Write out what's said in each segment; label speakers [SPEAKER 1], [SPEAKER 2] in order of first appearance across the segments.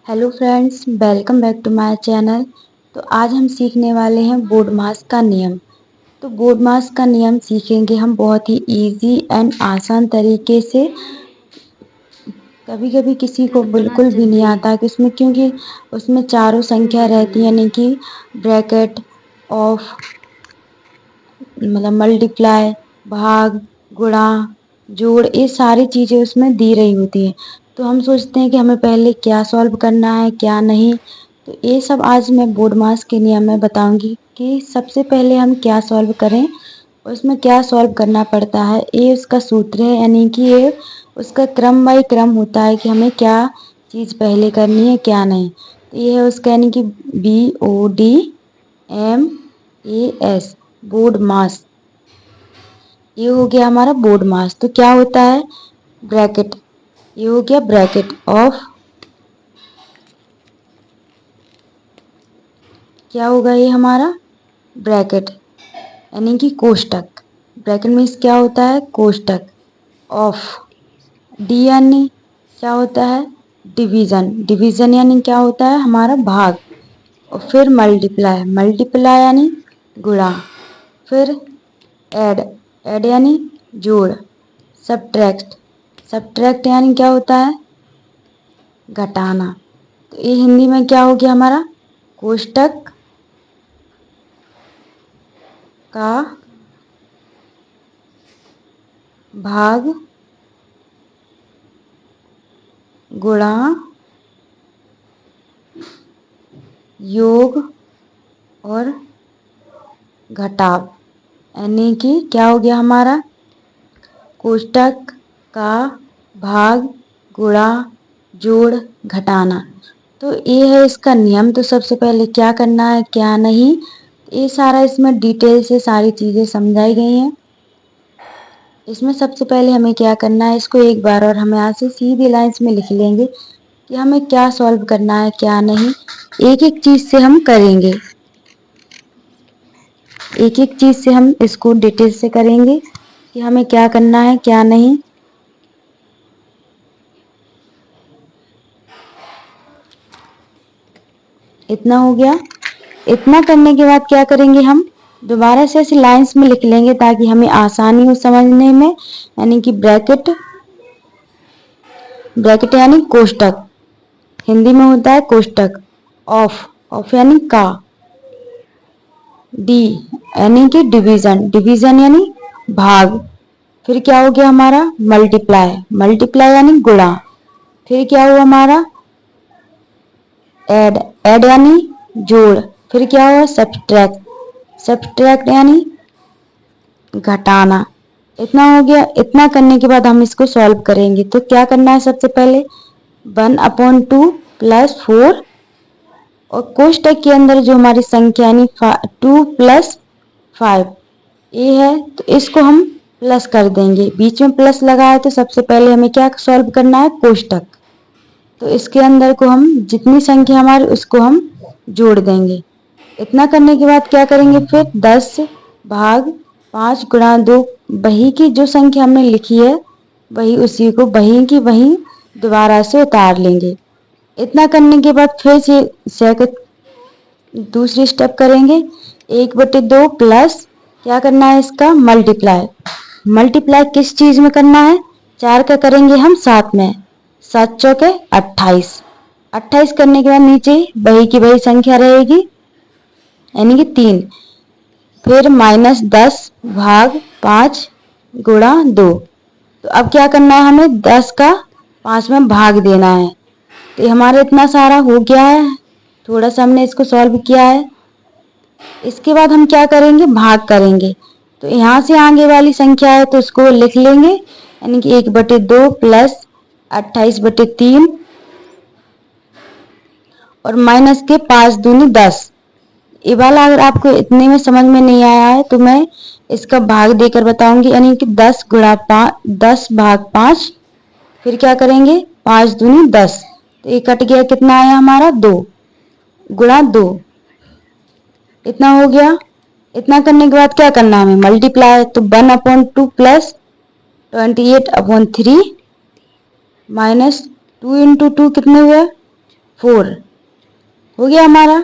[SPEAKER 1] Hello friends, welcome back to my channel. तो आज हम सीखने वाले हैं बोडमास का नियम। तो बोडमास का नियम सीखेंगे हम बहुत ही इजी एंड आसान तरीके से। कभी कभी किसी को बिल्कुल भी नहीं आता कि उसमें, क्योंकि उसमें चारों संख्या रहती है, यानी कि ब्रैकेट ऑफ, मतलब मल्टीप्लाई, भाग, गुणा, जोड़, ये सारी चीज़ें उसमें दी रही होती हैं। तो हम सोचते हैं कि हमें पहले क्या सॉल्व करना है क्या नहीं। तो ये सब आज मैं बोडमास के नियम में बताऊंगी कि सबसे पहले हम क्या सॉल्व करें, उसमें क्या सॉल्व करना पड़ता है। ये उसका सूत्र है, यानी कि ये उसका क्रम बाई क्रम होता है कि हमें क्या चीज़ पहले करनी है क्या नहीं। तो ये है उसका, यानी कि BODMAS, बोर्ड मास। ये हो गया हमारा बोर्ड मास। तो क्या होता है, ब्रैकेट, ये हो गया ब्रैकेट ऑफ, क्या होगा ये हमारा ब्रैकेट, यानी कि कोष्टक। ब्रैकेट में क्या होता है, कोष्टक। ऑफ, डी यानी क्या होता है, डिवीजन। डिवीजन यानी क्या होता है, हमारा भाग। और फिर मल्टीप्लाई, मल्टीप्लाई यानी गुणा। फिर ऐड, ऐड यानी जोड़। सब्ट्रैक्ट, सब्ट्रैक्ट यानी क्या होता है, घटाना। तो ये हिंदी में क्या हो गया हमारा, कोष्टक का भाग गुणा योग और घटाव, यानी कि क्या हो गया हमारा, कोष्टक का भाग गुणा जोड़ घटाना। तो ये है इसका नियम। तो सबसे पहले क्या करना है क्या नहीं, ये सारा इसमें डिटेल से सारी चीज़ें समझाई गई हैं। इसमें सबसे पहले हमें क्या करना है, इसको एक बार और हम यहाँ से सीधी लाइंस में लिख लेंगे कि हमें क्या सॉल्व करना है क्या नहीं। एक एक चीज़ से हम करेंगे, एक एक चीज़ से हम इसको डिटेल से करेंगे कि हमें क्या करना है क्या नहीं। इतना हो गया। इतना करने के बाद क्या करेंगे, हम दोबारा से ऐसे लाइंस में लिख लेंगे ताकि हमें आसानी हो समझने में। यानी कि ब्रैकेट, ब्रैकेट यानी कोष्टक, हिंदी में होता है कोष्टक। ऑफ, ऑफ यानी का। डी यानी कि डिवीजन, डिवीजन यानी भाग। फिर क्या हो गया हमारा, मल्टीप्लाई, मल्टीप्लाई यानी गुणा। फिर क्या हुआ हमारा, ऐड, ऐड यानी जोड़। फिर क्या हुआ, सब्ट्रैक्ट, सब्ट्रैक्ट यानी घटाना। इतना हो गया। इतना करने के बाद हम इसको सॉल्व करेंगे। तो क्या करना है, सबसे पहले 1/2 + 4, और कोष्टक के अंदर जो हमारी संख्या यानी 2 + 5 ये है, तो इसको हम प्लस कर देंगे। बीच में प्लस लगा है तो सबसे पहले हमें क्या सॉल्व करना है, कोष्टक। तो इसके अंदर को हम जितनी संख्या हमारी उसको हम जोड़ देंगे। इतना करने के बाद क्या करेंगे, फिर 10/5 × 2, बही की जो संख्या हमने लिखी है वही उसी को बही की वही दोबारा से उतार लेंगे। इतना करने के बाद फिर से दूसरी स्टेप करेंगे, 1/2 प्लस क्या करना है, इसका मल्टीप्लाई। मल्टीप्लाई किस चीज में करना है, 4 का करेंगे हम 7 में, 7 चौके 28। 28 करने के बाद नीचे बही की वही संख्या रहेगी, यानी कि 3। फिर -10/5 × 2। तो अब क्या करना है, हमें 10 का 5 में भाग देना है। तो ये हमारा इतना सारा हो गया है, थोड़ा सा हमने इसको सॉल्व किया है। इसके बाद हम क्या करेंगे, भाग करेंगे। तो यहाँ से आगे वाली संख्या है तो उसको लिख लेंगे, यानी कि 1/2 प्लस 28/3 और माइनस के 5 दूनी 10। ये वाला अगर आपको इतने में समझ में नहीं आया है तो मैं इसका भाग देकर बताऊंगी, यानी कि 10 × 5, 10/5। फिर क्या करेंगे, 5 दूनी 10। तो ये कट गया, कितना आया हमारा, 2 × 2। इतना हो गया। इतना करने के बाद क्या करना है, हमें मल्टीप्लाई। तो 1/2 प्लस 28/3 -2 × 2 कितने हुए, 4 हो गया हमारा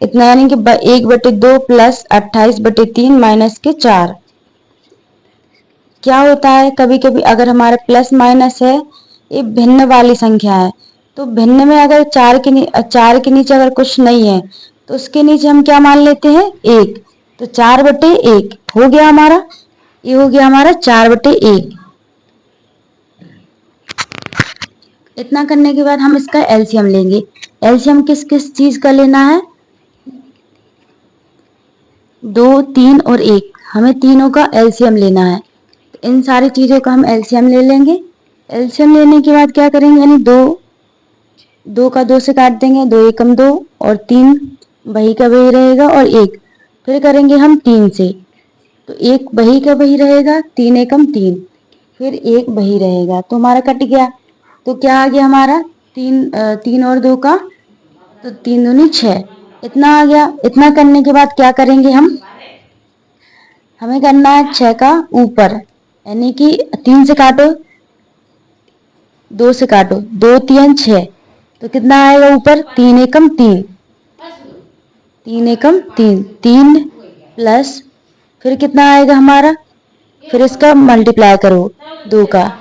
[SPEAKER 1] इतना, यानी कि 1/2 प्लस 28/3 माइनस के 4। क्या होता है कभी कभी अगर हमारा प्लस माइनस है, ये भिन्न वाली संख्या है, तो भिन्न में अगर 4 के नीचे अगर कुछ नहीं है तो उसके नीचे हम क्या मान लेते हैं 1, तो 4/1 हो गया हमारा, ये हो गया हमारा 4/1। इतना करने के बाद हम इसका एलसीएम लेंगे। एलसीएम किस किस चीज का लेना है, 2, 3 और 1, हमें तीनों का एलसीएम लेना है। तो इन सारी चीजों का हम एलसीएम ले लेंगे। एलसीएम लेने के बाद क्या करेंगे, यानी 2 का 2 से काट देंगे, 2 एकम 2 और 3 वही का वही रहेगा और 1, फिर करेंगे हम 3 से, तो 1 वही का वही रहेगा, 3 एकम 3, फिर 1 वही रहेगा, तो हमारा कट गया। तो क्या आ गया हमारा 3 और 2 का, तो 3 दूनी 6, इतना आ गया। इतना करने के बाद क्या करेंगे हमें करना है 6 का ऊपर, यानी कि 3 से काटो, 2 से काटो, 2 3 6, तो कितना आएगा ऊपर, 3 एकम 3, 3 एकम 3, 3 प्लस फिर कितना आएगा हमारा, फिर इसका मल्टीप्लाई करो 2 का,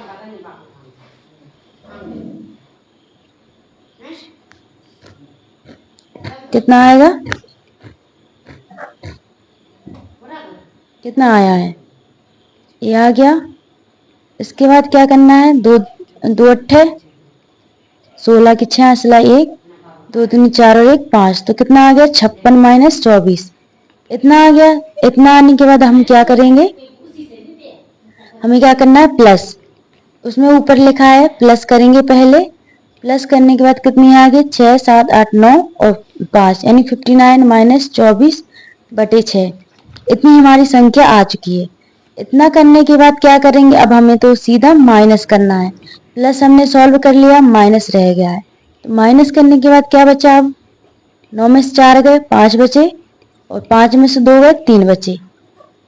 [SPEAKER 1] कितना आएगा, कितना आया है, ये आ गया। इसके बाद क्या करना है, 2 2 अट्ठे 16 की 6 असला 1, 2 दूनी 4 और 1 5, तो कितना आ गया 56 माइनस 24, इतना आ गया। इतना आने के बाद हम क्या करेंगे, हमें क्या करना है प्लस, उसमें ऊपर लिखा है प्लस करेंगे पहले, प्लस करने के बाद कितनी आ गई 6 7 8 9 और 5, यानी 59 माइनस 24/6, इतनी हमारी संख्या आ चुकी है। इतना करने के बाद क्या करेंगे, अब हमें तो सीधा माइनस करना है, प्लस हमने सॉल्व कर लिया, माइनस रह गया है, तो माइनस करने के बाद क्या बचा, अब 9 में से 4 गए 5 बचे, और 5 में से 2 गए 3 बचे,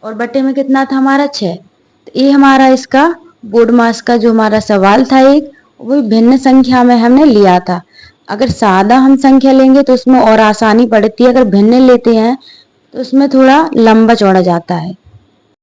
[SPEAKER 1] और बटे में कितना था हमारा 6। तो ये हमारा इसका बोर्ड मास का जो हमारा सवाल था एक, वो भिन्न संख्या में हमने लिया था। अगर सादा हम संख्या लेंगे तो उसमें और आसानी पड़ती है, अगर भिन्न लेते हैं तो उसमें थोड़ा लंबा चौड़ा जाता है।